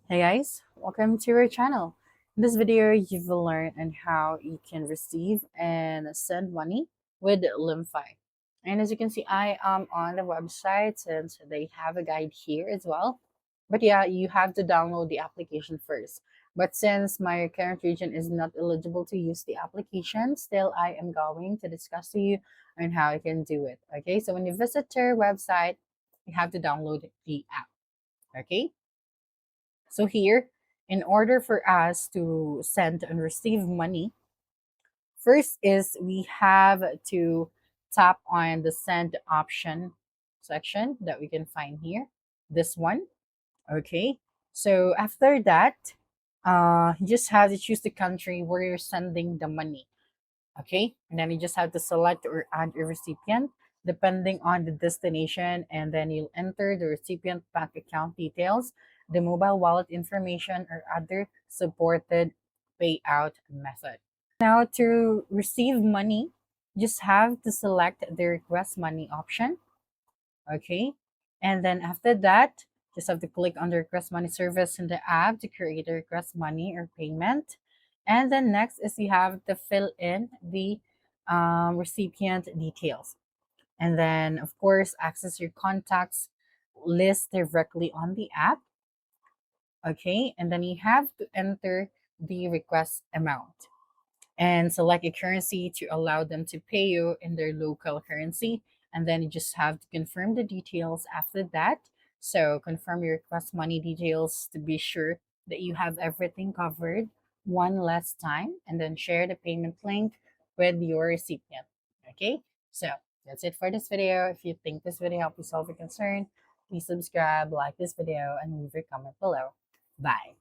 Hey guys, welcome to our channel. In this video, you will learn on how you can receive and send money with LemFi. And as you can see, I am on the website since they have a guide here as well. But yeah, you have to download the application first. But since my current region is not eligible to use the application, still I am going to discuss to you on how you can do it. Okay, so when you visit their website, you have to download the app. Okay. So here, in order for us to send and receive money, first is we have to tap on the send option section that we can find here. This one. Okay. So after that, you just have to choose the country where you're sending the money. Okay, and then you just have to select or add a recipient depending on the destination, and then you'll enter the recipient bank account details, the mobile wallet information, or other supported payout method. Now to receive money, just have to select the request money option. Okay, and then after that, just have to click on the request money service in the app to create a request money or payment. And then next is you have to fill in the recipient details, and then of course access your contacts list directly on the app. Okay, and then you have to enter the request amount and select a currency to allow them to pay you in their local currency. And then you just have to confirm the details after that. So confirm your request money details to be sure that you have everything covered one last time, and then share the payment link with your recipient. Okay, so that's it for this video. If you think this video helped you solve your concern, please subscribe, like this video, and leave your comment below. Bye.